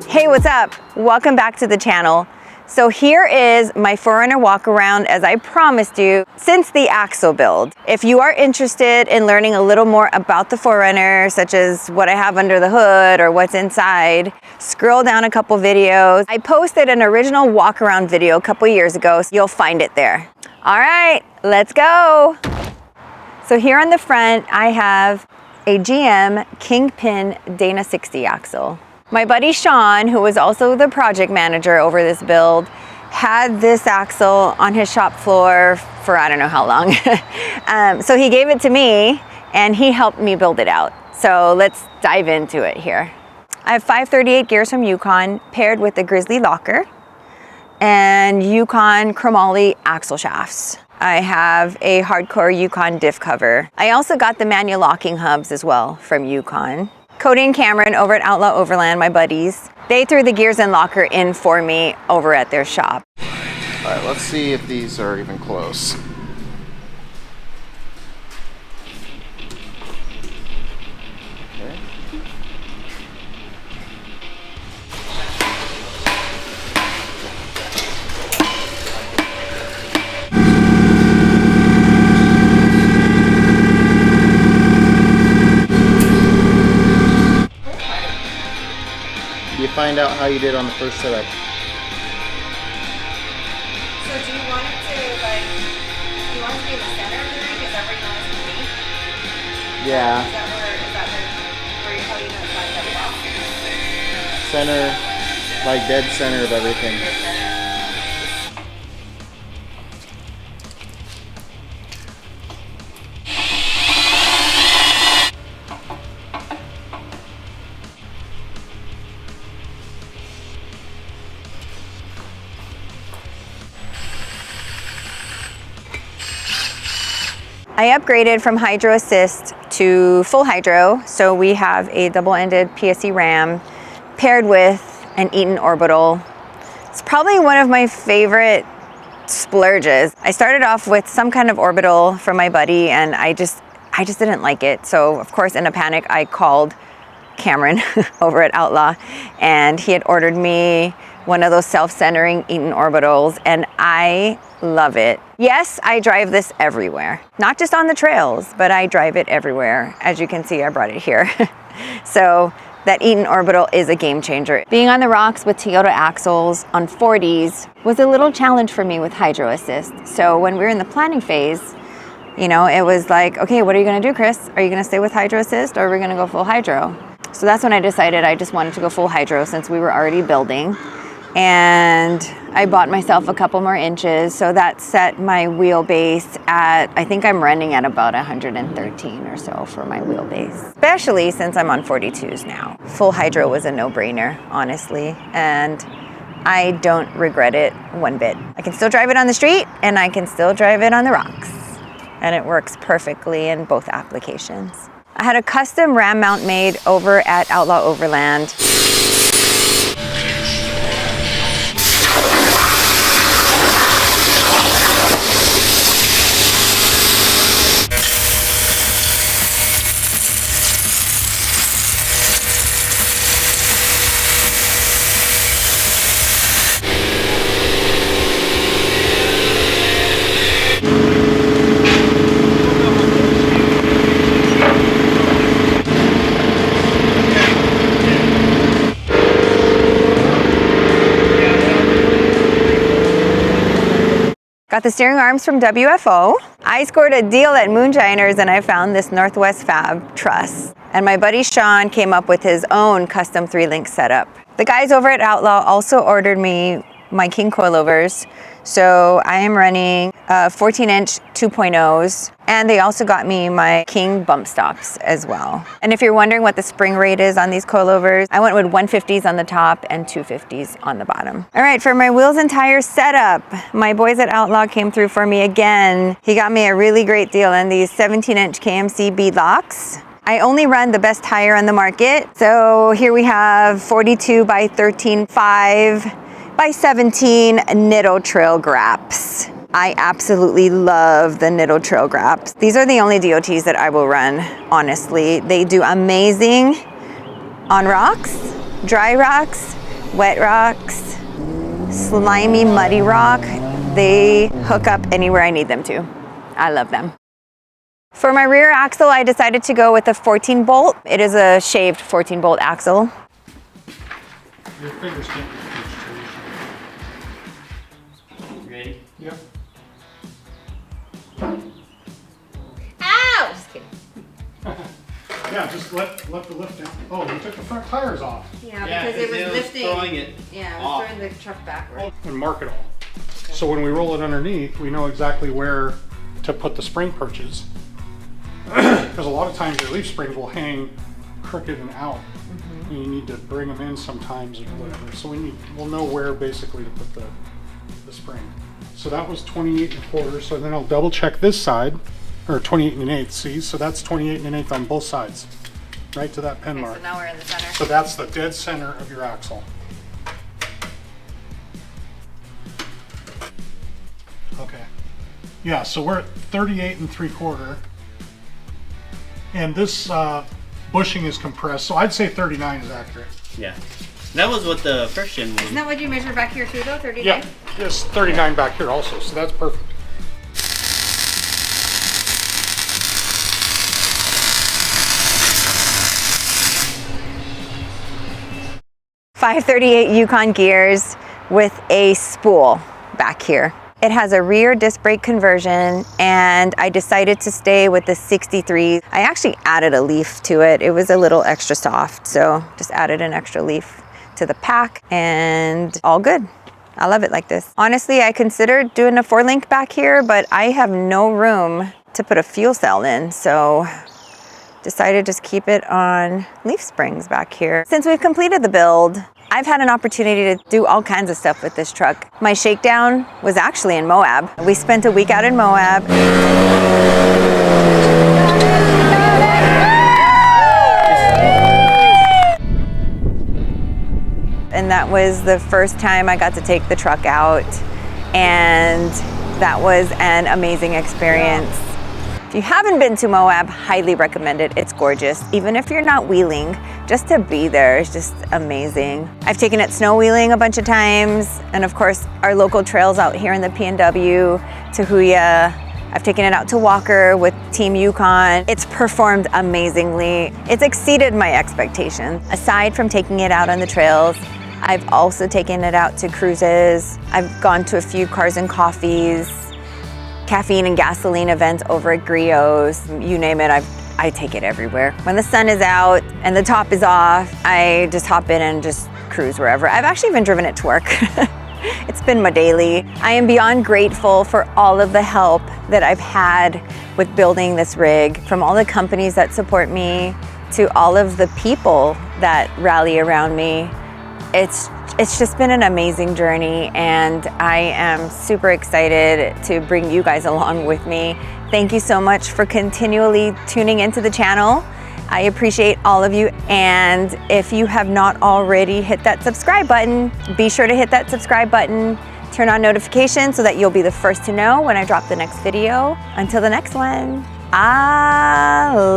Hey, what's up? Welcome back to the channel. So here is my 4Runner walk around as I promised you since the axle build. If you are interested in learning a little more about the 4Runner, such as what I have under the hood or what's inside, scroll down a couple videos. I posted an original walk around video a couple years ago, so you'll find it there. All right, let's go. So here on the front, I have a GM Kingpin Dana 60 axle. My buddy Sean, who was also the project manager over this build, had this axle on his shop floor for I don't know how long. So he gave it to me and he helped me build it out. So let's dive into it here. I have 538 gears from Yukon paired with the Grizzly locker and Yukon chromoly axle shafts. I have a hardcore Yukon diff cover. I also got the manual locking hubs as well from Yukon. Cody and Camron over at Outlaw Overland, my buddies, they threw the gears and locker in for me over at their shop. All right, let's see if these are even close. Okay. Find out how you did on the first setup. So do you want it to, like, do you want it to be in the center of the ring? Is that where you want it to be? Yeah. Is that where you, how you know it's not that well? Center, like dead center of everything. I upgraded from hydro assist to full hydro, so we have a double-ended PSC ram paired with an Eaton orbital. It's probably one of my favorite splurges. I started off with some kind of orbital from my buddy and I just didn't like it. So of course in a panic I called Camron over at Outlaw and he had ordered me one of those self-centering Eaton orbitals and I love it. Yes, I drive this everywhere, not just on the trails, but I drive it everywhere. As you can see, I brought it here. So that Eaton orbital is a game changer. Being on the rocks with Toyota axles on 40s was a little challenge for me with hydro assist. So when we were in the planning phase, you know, it was like, okay, what are you gonna do, Chris? Are you gonna stay with hydro assist or are we gonna go full hydro? So that's when I decided I just wanted to go full hydro since we were already building. And I bought myself a couple more inches, so that set my wheelbase at, I think I'm running at about 113 or so for my wheelbase, especially since I'm on 42s now. Full hydro was a no-brainer, honestly, and I don't regret it one bit. I can still drive it on the street and I can still drive it on the rocks, and it works perfectly in both applications. I had a custom ram mount made over at Outlaw Overland. Got the steering arms from WFO. I scored a deal at Moonshiners and I found this Northwest Fab truss. And my buddy Sean came up with his own custom 3-link setup. The guys over at Outlaw also ordered me my King coilovers. So I am running 14-inch 2.0s, and they also got me my King bump stops as well. And if you're wondering what the spring rate is on these coilovers, I went with 150s on the top and 250s on the bottom. All right, for my wheels and tires setup, my boys at Outlaw came through for me again. He got me a really great deal on these 17-inch KMC bead locks. I only run the best tire on the market. So here we have 42 by 13.5 by 17 Nitto Trail Graps. I absolutely love the Nitto Trail Graps. These are the only DOTs that I will run, honestly. They do amazing on rocks, dry rocks, wet rocks, slimy, muddy rock. They hook up anywhere I need them to. I love them. For my rear axle, I decided to go with a 14 bolt. It is a shaved 14 bolt axle. Your fingers can't be ready? Yep. Ow! Just kidding. Yeah, just let the lift down. Oh, you took the front tires off. Yeah, because it was lifting. throwing it Yeah, it off. was throwing the truck backward. And mark it all. So when we roll it underneath, we know exactly where to put the spring perches. Because a lot of times your leaf springs will hang crooked and out. And you need to bring them in sometimes or whatever. So we'll know where basically to put the spring. So that was 28 1/4. So then I'll double check this side, or 28 1/8. See, so that's 28 1/8 on both sides, right to that pin mark. So now we're in the center. So that's the dead center of your axle. Okay. Yeah, so we're at 38 3/4. And this bushing is compressed, so I'd say 39 is accurate. Yeah. That was what the first gen Isn't one. that what you measured back here too, though? 39? Yeah, there's 39 back here also, so that's perfect. 538 Yukon gears with a spool back here. It has a rear disc brake conversion, and I decided to stay with the 63. I actually added a leaf to it. It was a little extra soft, so just added an extra leaf to the pack, and all good. I love it like this. Honestly, I considered doing a 4-link back here, but I have no room to put a fuel cell in, so decided to just keep it on leaf springs back here. Since we've completed the build, I've had an opportunity to do all kinds of stuff with this truck. My shakedown was actually in Moab. We spent a week out in Moab. And that was the first time I got to take the truck out, and that was an amazing experience. If you haven't been to Moab, highly recommend it. It's gorgeous. Even if you're not wheeling, just to be there is just amazing. I've taken it snow wheeling a bunch of times, and of course our local trails out here in the PNW, Tahuya. I've taken it out to Walker with Team Yukon. It's performed amazingly. It's exceeded my expectations. Aside from taking it out on the trails, I've also taken it out to cruises. I've gone to a few cars and coffees, caffeine and gasoline events over at Griot's, you name it, I take it everywhere. When the sun is out and the top is off, I just hop in and just cruise wherever. I've actually even driven it to work. It's been my daily. I am beyond grateful for all of the help that I've had with building this rig, from all the companies that support me to all of the people that rally around me. It's just been an amazing journey, and I am super excited to bring you guys along with me. Thank you so much for continually tuning into the channel. I appreciate all of you, and if you have not already hit that subscribe button, be sure to hit that subscribe button, turn on notifications so that you'll be the first to know when I drop the next video. Until the next one, aloha.